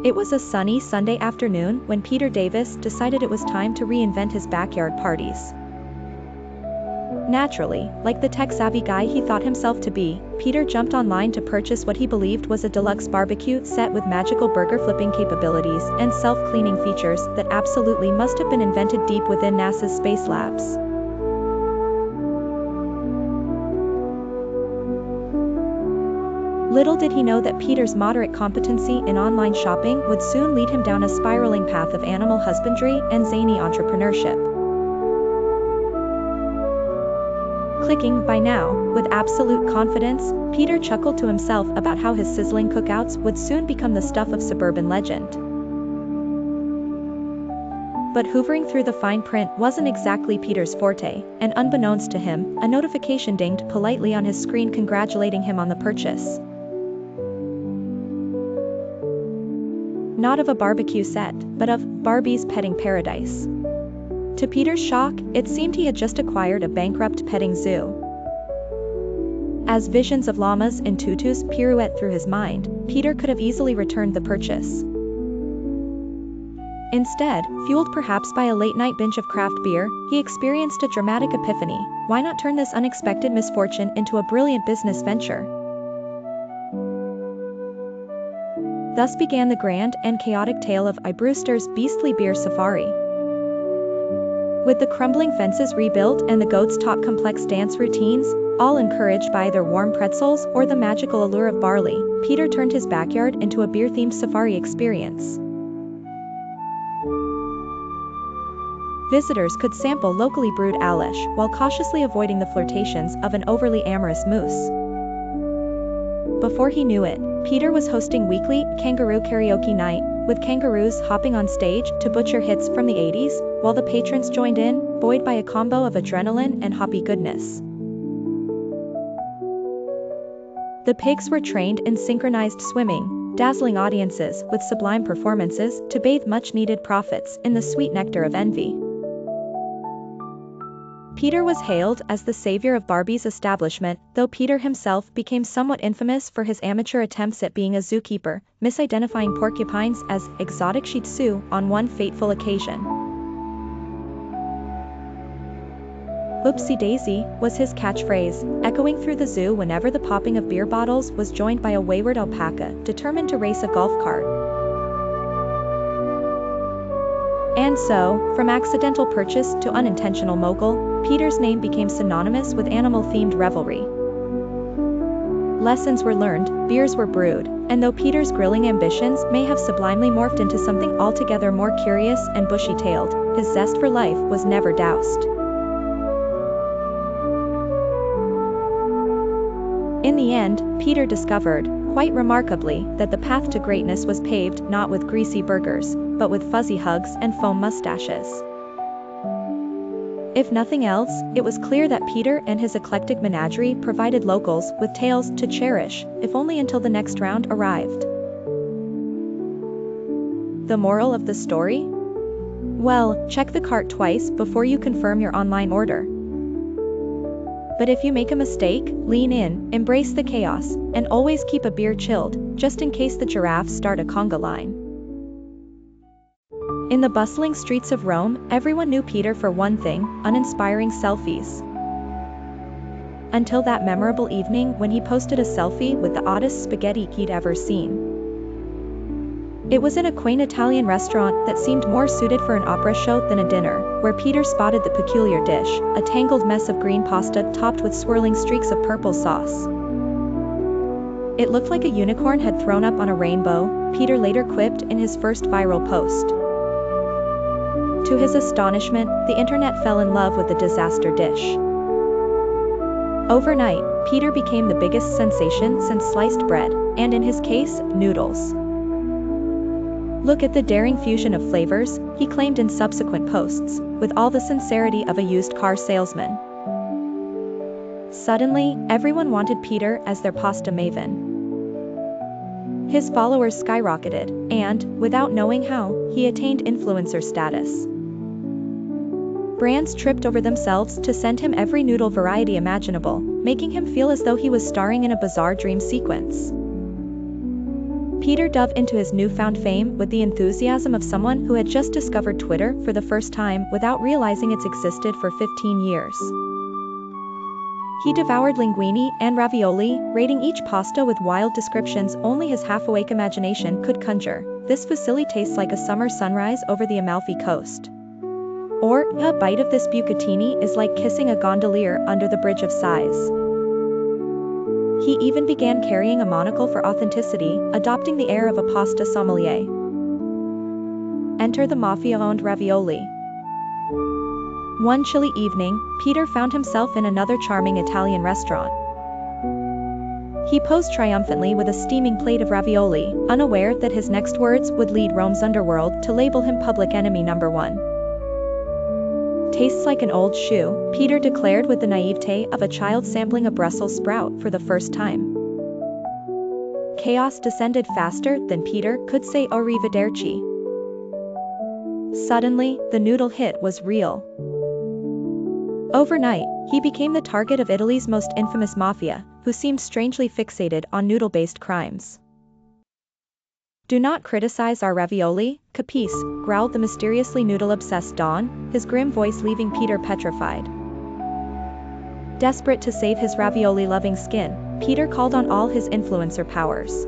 It was a sunny Sunday afternoon when Peter Davis decided it was time to reinvent his backyard parties. Naturally, like the tech-savvy guy he thought himself to be, Peter jumped online to purchase what he believed was a deluxe barbecue set with magical burger flipping capabilities and self-cleaning features that absolutely must have been invented deep within NASA's space labs. Little did he know that Peter's moderate competency in online shopping would soon lead him down a spiraling path of animal husbandry and zany entrepreneurship. Clicking buy now, with absolute confidence, Peter chuckled to himself about how his sizzling cookouts would soon become the stuff of suburban legend. But hoovering through the fine print wasn't exactly Peter's forte, and unbeknownst to him, a notification dinged politely on his screen congratulating him on the purchase. Not of a barbecue set, but of Barbie's Petting Paradise. To Peter's shock, it seemed he had just acquired a bankrupt petting zoo. As visions of llamas in tutus pirouette through his mind, Peter could have easily returned the purchase. Instead, fueled perhaps by a late-night binge of craft beer, he experienced a dramatic epiphany. Why not turn this unexpected misfortune into a brilliant business venture? Thus began the grand and chaotic tale of I. Brewster's Beastly Beer Safari. With the crumbling fences rebuilt and the goats taught complex dance routines, all encouraged by either warm pretzels or the magical allure of barley, Peter turned his backyard into a beer-themed safari experience. Visitors could sample locally brewed Alesh while cautiously avoiding the flirtations of an overly amorous moose. Before he knew it, Peter was hosting weekly kangaroo karaoke night, with kangaroos hopping on stage to butcher hits from the 80s, while the patrons joined in, buoyed by a combo of adrenaline and hoppy goodness. The pigs were trained in synchronized swimming, dazzling audiences with sublime performances to bathe much-needed profits in the sweet nectar of envy. Peter was hailed as the savior of Barbie's establishment, though Peter himself became somewhat infamous for his amateur attempts at being a zookeeper, misidentifying porcupines as exotic Shih Tzu on one fateful occasion. Oopsie daisy was his catchphrase, echoing through the zoo whenever the popping of beer bottles was joined by a wayward alpaca determined to race a golf cart. And so, from accidental purchase to unintentional mogul, Peter's name became synonymous with animal-themed revelry. Lessons were learned, beers were brewed, and though Peter's grilling ambitions may have sublimely morphed into something altogether more curious and bushy-tailed, his zest for life was never doused. In the end, Peter discovered, quite remarkably, that the path to greatness was paved not with greasy burgers, but with fuzzy hugs and foam mustaches. If nothing else, it was clear that Peter and his eclectic menagerie provided locals with tales to cherish, if only until the next round arrived. The moral of the story? Well, check the cart twice before you confirm your online order. But if you make a mistake, lean in, embrace the chaos, and always keep a beer chilled, just in case the giraffes start a conga line. In the bustling streets of Rome, everyone knew Peter for one thing, uninspiring selfies. Until that memorable evening when he posted a selfie with the oddest spaghetti he'd ever seen. It was in a quaint Italian restaurant that seemed more suited for an opera show than a dinner, where Peter spotted the peculiar dish, a tangled mess of green pasta topped with swirling streaks of purple sauce. It looked like a unicorn had thrown up on a rainbow, Peter later quipped in his first viral post. To his astonishment, the internet fell in love with the disaster dish. Overnight, Peter became the biggest sensation since sliced bread, and in his case, noodles. Look at the daring fusion of flavors, he claimed in subsequent posts, with all the sincerity of a used car salesman. Suddenly, everyone wanted Peter as their pasta maven. His followers skyrocketed, and, without knowing how, he attained influencer status. Brands tripped over themselves to send him every noodle variety imaginable, making him feel as though he was starring in a bizarre dream sequence. Peter dove into his newfound fame with the enthusiasm of someone who had just discovered Twitter for the first time without realizing it's existed for 15 years. He devoured linguine and ravioli, rating each pasta with wild descriptions only his half-awake imagination could conjure. This fusilli tastes like a summer sunrise over the Amalfi Coast. Or, a bite of this bucatini is like kissing a gondolier under the Bridge of Sighs. He even began carrying a monocle for authenticity, adopting the air of a pasta sommelier. Enter the mafia-owned ravioli. One chilly evening, Peter found himself in another charming Italian restaurant. He posed triumphantly with a steaming plate of ravioli, unaware that his next words would lead Rome's underworld to label him public enemy number one. Tastes like an old shoe, Peter declared with the naivete of a child sampling a Brussels sprout for the first time. Chaos descended faster than Peter could say arrivederci. Suddenly, the noodle hit was real. Overnight, he became the target of Italy's most infamous mafia, who seemed strangely fixated on noodle-based crimes. "Do not criticize our ravioli, capice?" growled the mysteriously noodle-obsessed Don, his grim voice leaving Peter petrified. Desperate to save his ravioli-loving skin, Peter called on all his influencer powers.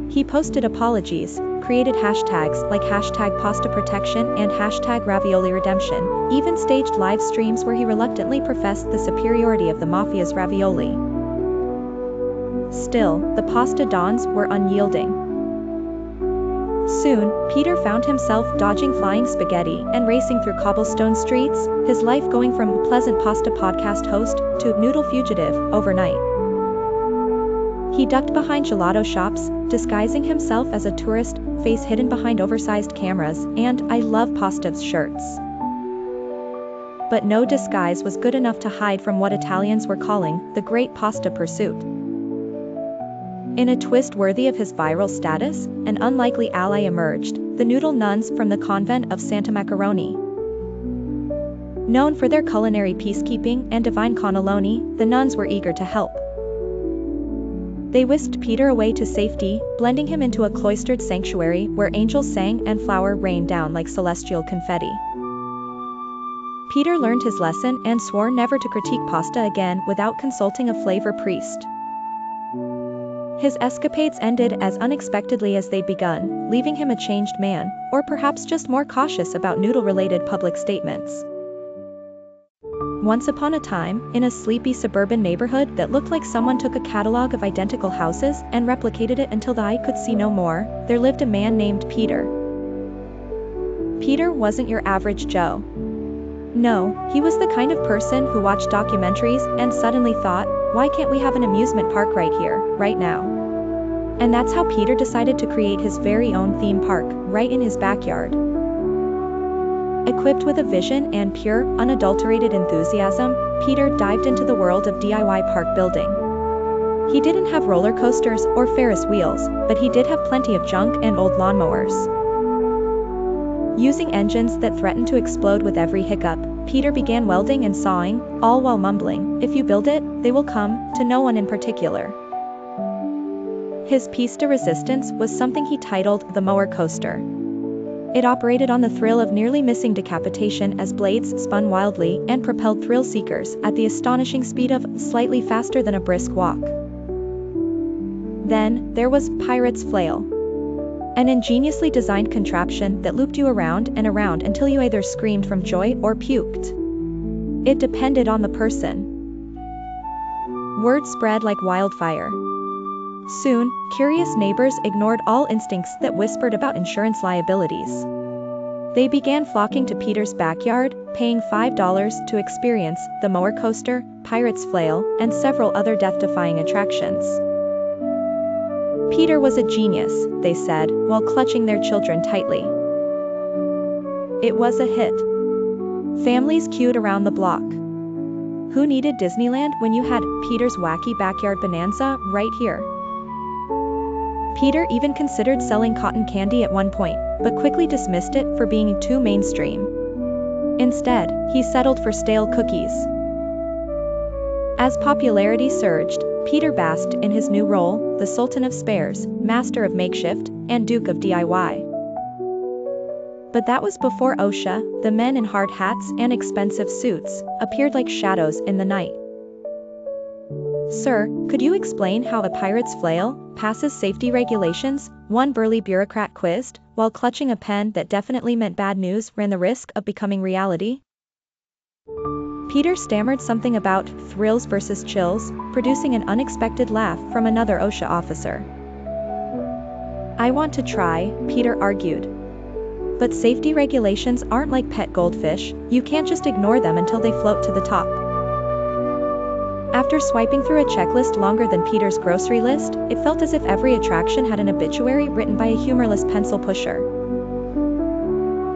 He posted apologies, created hashtags like #PastaProtection and #RavioliRedemption, even staged live streams where he reluctantly professed the superiority of the mafia's ravioli. Still, the pasta dons were unyielding. Soon, Peter found himself dodging flying spaghetti and racing through cobblestone streets, his life going from pleasant pasta podcast host to noodle fugitive overnight. He ducked behind gelato shops, disguising himself as a tourist, face hidden behind oversized cameras, and "I love pasta" shirts. But no disguise was good enough to hide from what Italians were calling the Great Pasta Pursuit. In a twist worthy of his viral status, an unlikely ally emerged, the noodle nuns from the convent of Santa Macaroni. Known for their culinary peacekeeping and divine cannelloni, the nuns were eager to help. They whisked Peter away to safety, blending him into a cloistered sanctuary where angels sang and flour rained down like celestial confetti. Peter learned his lesson and swore never to critique pasta again without consulting a flavor priest. His escapades ended as unexpectedly as they'd begun, leaving him a changed man, or perhaps just more cautious about noodle-related public statements. Once upon a time, in a sleepy suburban neighborhood that looked like someone took a catalog of identical houses and replicated it until the eye could see no more, there lived a man named Peter. Peter wasn't your average Joe. No, he was the kind of person who watched documentaries and suddenly thought, why can't we have an amusement park right here, right now? And that's how Peter decided to create his very own theme park, right in his backyard. Equipped with a vision and pure, unadulterated enthusiasm, Peter dived into the world of DIY park building. He didn't have roller coasters or Ferris wheels, but he did have plenty of junk and old lawnmowers. Using engines that threatened to explode with every hiccup, Peter began welding and sawing, all while mumbling, "If you build it, they will come," to no one in particular. His piece de resistance was something he titled the Mower Coaster. It operated on the thrill of nearly missing decapitation as blades spun wildly and propelled thrill seekers at the astonishing speed of slightly faster than a brisk walk. Then, there was Pirate's Flail. An ingeniously designed contraption that looped you around and around until you either screamed from joy or puked. It depended on the person. Word spread like wildfire. Soon, curious neighbors ignored all instincts that whispered about insurance liabilities. They began flocking to Peter's backyard, paying $5 to experience the Mower Coaster, Pirate's Flail, and several other death-defying attractions. Peter was a genius, they said, while clutching their children tightly. It was a hit. Families queued around the block. Who needed Disneyland when you had Peter's wacky backyard bonanza right here? Peter even considered selling cotton candy at one point, but quickly dismissed it for being too mainstream. Instead, he settled for stale cookies. As popularity surged, Peter basked in his new role, the Sultan of Spares, Master of Makeshift, and Duke of DIY. But that was before OSHA, the men in hard hats and expensive suits, appeared like shadows in the night. "Sir, could you explain how a pirate's flail passes safety regulations?" one burly bureaucrat quizzed, while clutching a pen that definitely meant bad news ran the risk of becoming reality. Peter stammered something about thrills versus chills, producing an unexpected laugh from another OSHA officer. "I want to try," Peter argued. "But safety regulations aren't like pet goldfish, you can't just ignore them until they float to the top." After swiping through a checklist longer than Peter's grocery list, it felt as if every attraction had an obituary written by a humorless pencil pusher.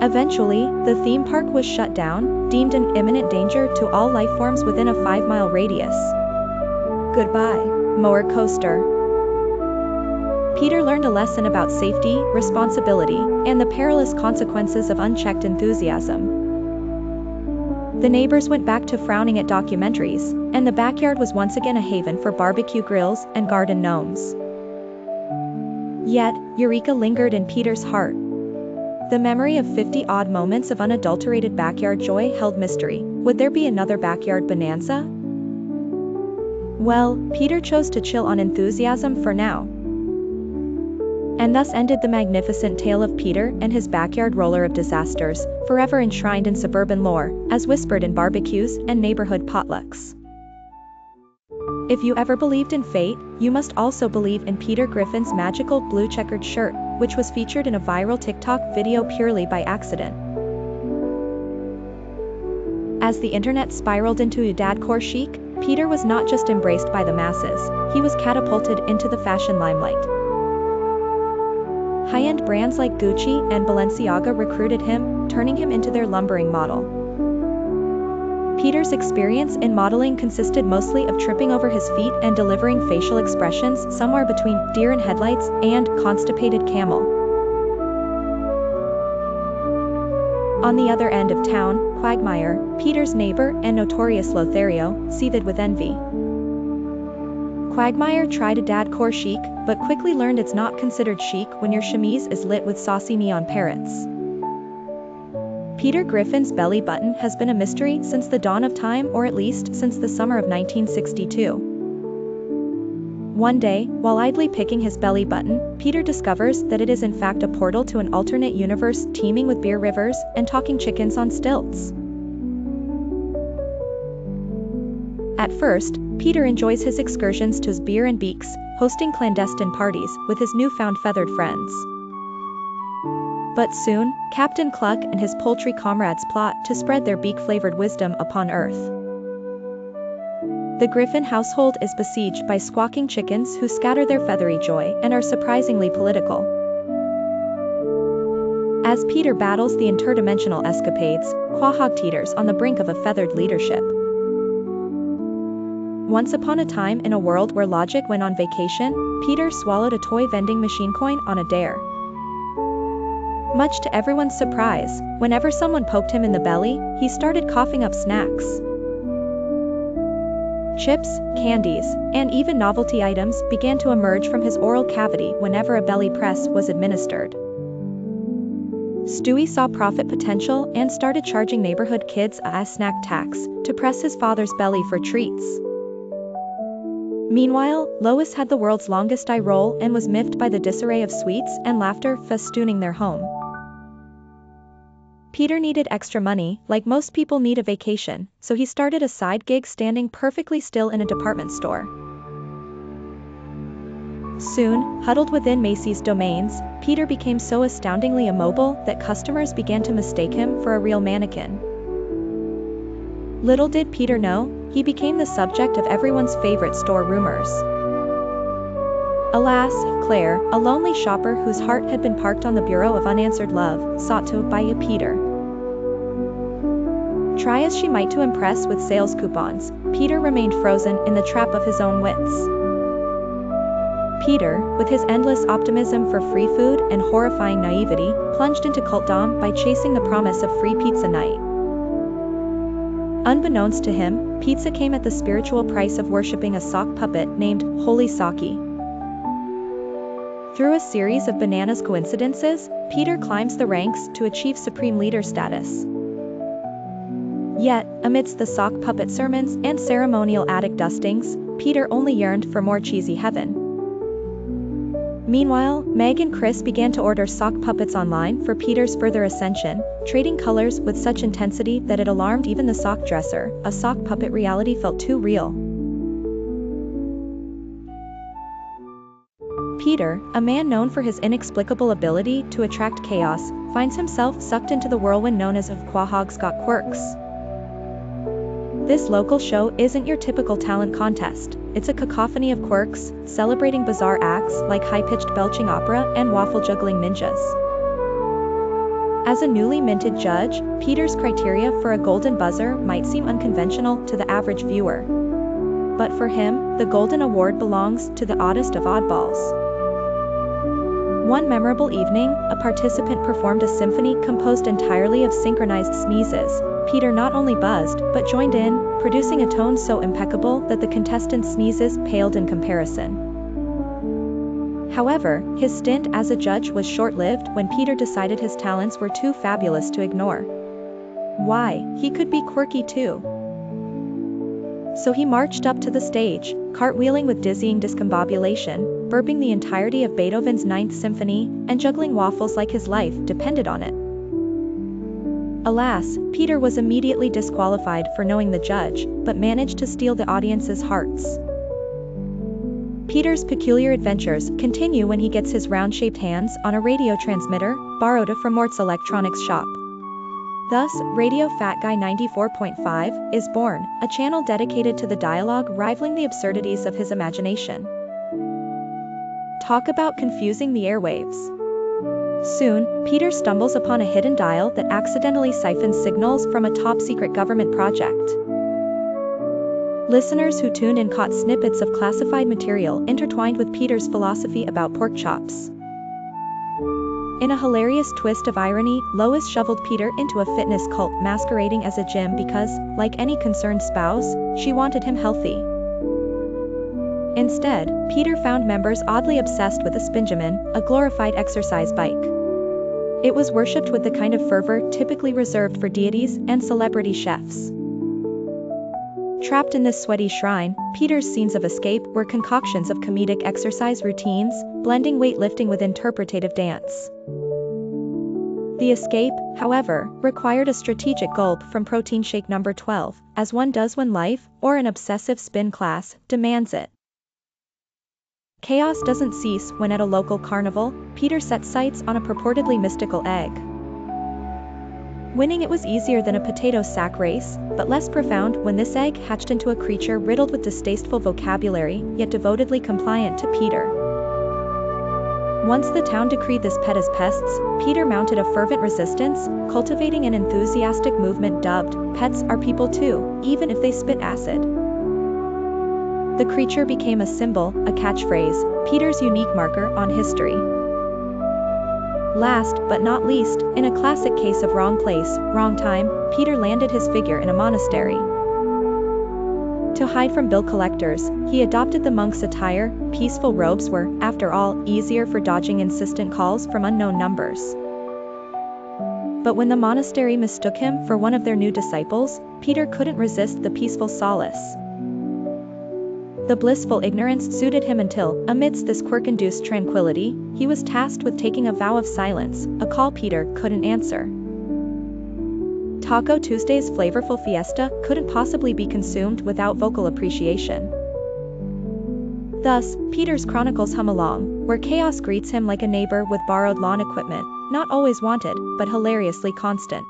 Eventually, the theme park was shut down, deemed an imminent danger to all life forms within a 5-mile radius. Goodbye, Mower Coaster. Peter learned a lesson about safety, responsibility, and the perilous consequences of unchecked enthusiasm. The neighbors went back to frowning at documentaries, and the backyard was once again a haven for barbecue grills and garden gnomes. Yet, Eureka lingered in Peter's heart. The memory of 50-odd moments of unadulterated backyard joy held mystery. Would there be another backyard bonanza? Well, Peter chose to chill on enthusiasm for now. And thus ended the magnificent tale of Peter and his backyard roller of disasters, forever enshrined in suburban lore, as whispered in barbecues and neighborhood potlucks. If you ever believed in fate, you must also believe in Peter Griffin's magical blue checkered shirt, which was featured in a viral TikTok video purely by accident. As the internet spiraled into a dadcore chic, Peter was not just embraced by the masses, he was catapulted into the fashion limelight. High-end brands like Gucci and Balenciaga recruited him, turning him into their lumbering model. Peter's experience in modeling consisted mostly of tripping over his feet and delivering facial expressions somewhere between deer in headlights and constipated camel. On the other end of town, Quagmire, Peter's neighbor and notorious Lothario, seethed with envy. Quagmire tried a dadcore chic, but quickly learned it's not considered chic when your chemise is lit with saucy neon parrots. Peter Griffin's belly button has been a mystery since the dawn of time, or at least since the summer of 1962. One day, while idly picking his belly button, Peter discovers that it is in fact a portal to an alternate universe teeming with beer rivers and talking chickens on stilts. At first, Peter enjoys his excursions to Beer and Beaks, hosting clandestine parties with his newfound feathered friends. But soon, Captain Cluck and his poultry comrades plot to spread their beak-flavored wisdom upon Earth. The Griffin household is besieged by squawking chickens who scatter their feathery joy and are surprisingly political. As Peter battles the interdimensional escapades, Quahog teeters on the brink of a feathered leadership. Once upon a time in a world where logic went on vacation, Peter swallowed a toy vending machine coin on a dare. Much to everyone's surprise, whenever someone poked him in the belly, he started coughing up snacks. Chips, candies, and even novelty items began to emerge from his oral cavity whenever a belly press was administered. Stewie saw profit potential and started charging neighborhood kids a snack tax to press his father's belly for treats. Meanwhile, Lois had the world's longest eye roll and was miffed by the disarray of sweets and laughter festooning their home. Peter needed extra money, like most people need a vacation, so he started a side gig standing perfectly still in a department store. Soon, huddled within Macy's domains, Peter became so astoundingly immobile that customers began to mistake him for a real mannequin. Little did Peter know, he became the subject of everyone's favorite store rumors. Alas, Claire, a lonely shopper whose heart had been parked on the Bureau of Unanswered Love, sought to buy a Peter. Try as she might to impress with sales coupons, Peter remained frozen in the trap of his own wits. Peter, with his endless optimism for free food and horrifying naivety, plunged into cultdom by chasing the promise of free pizza night. Unbeknownst to him, pizza came at the spiritual price of worshipping a sock puppet named Holy Saki. Through a series of bananas coincidences, Peter climbs the ranks to achieve supreme leader status. Yet, amidst the sock puppet sermons and ceremonial attic dustings, Peter only yearned for more cheesy heaven. Meanwhile, Meg and Chris began to order sock puppets online for Peter's further ascension, trading colors with such intensity that it alarmed even the sock dresser. A sock puppet reality felt too real. Peter, a man known for his inexplicable ability to attract chaos, finds himself sucked into the whirlwind known as Of Quahog's Got Quirks. This local show isn't your typical talent contest. It's a cacophony of quirks, celebrating bizarre acts like high-pitched belching opera and waffle-juggling ninjas. As a newly minted judge, Peter's criteria for a golden buzzer might seem unconventional to the average viewer. But for him, the golden award belongs to the oddest of oddballs. One memorable evening, a participant performed a symphony composed entirely of synchronized sneezes. Peter not only buzzed, but joined in, producing a tone so impeccable that the contestants' sneezes paled in comparison. However, his stint as a judge was short-lived when Peter decided his talents were too fabulous to ignore. Why, he could be quirky too. So he marched up to the stage, cartwheeling with dizzying discombobulation, burping the entirety of Beethoven's Ninth Symphony, and juggling waffles like his life depended on it. Alas, Peter was immediately disqualified for knowing the judge, but managed to steal the audience's hearts. Peter's peculiar adventures continue when he gets his round-shaped hands on a radio transmitter, borrowed from Mort's electronics shop. Thus, Radio Fat Guy 94.5 is born, a channel dedicated to the dialogue rivaling the absurdities of his imagination. Talk about confusing the airwaves. Soon, Peter stumbles upon a hidden dial that accidentally siphons signals from a top-secret government project. Listeners who tuned in caught snippets of classified material intertwined with Peter's philosophy about pork chops. In a hilarious twist of irony, Lois shoveled Peter into a fitness cult masquerading as a gym because, like any concerned spouse, she wanted him healthy. Instead, Peter found members oddly obsessed with a Spinjamin, a glorified exercise bike. It was worshipped with the kind of fervor typically reserved for deities and celebrity chefs. Trapped in this sweaty shrine, Peter's scenes of escape were concoctions of comedic exercise routines, blending weightlifting with interpretative dance. The escape, however, required a strategic gulp from protein shake number 12, as one does when life, or an obsessive spin class, demands it. Chaos doesn't cease when at a local carnival, Peter sets sights on a purportedly mystical egg. Winning it was easier than a potato sack race, but less profound when this egg hatched into a creature riddled with distasteful vocabulary, yet devotedly compliant to Peter. Once the town decreed this pet as pests, Peter mounted a fervent resistance, cultivating an enthusiastic movement dubbed, "Pets are people too, even if they spit acid." The creature became a symbol, a catchphrase, Peter's unique marker on history. Last, but not least, in a classic case of wrong place, wrong time, Peter landed his figure in a monastery. To hide from bill collectors, he adopted the monk's attire. Peaceful robes were, after all, easier for dodging insistent calls from unknown numbers. But when the monastery mistook him for one of their new disciples, Peter couldn't resist the peaceful solace. The blissful ignorance suited him until, amidst this quirk-induced tranquility, he was tasked with taking a vow of silence, a call Peter couldn't answer. Taco Tuesday's flavorful fiesta couldn't possibly be consumed without vocal appreciation. Thus, Peter's chronicles hum along, where chaos greets him like a neighbor with borrowed lawn equipment, not always wanted, but hilariously constant.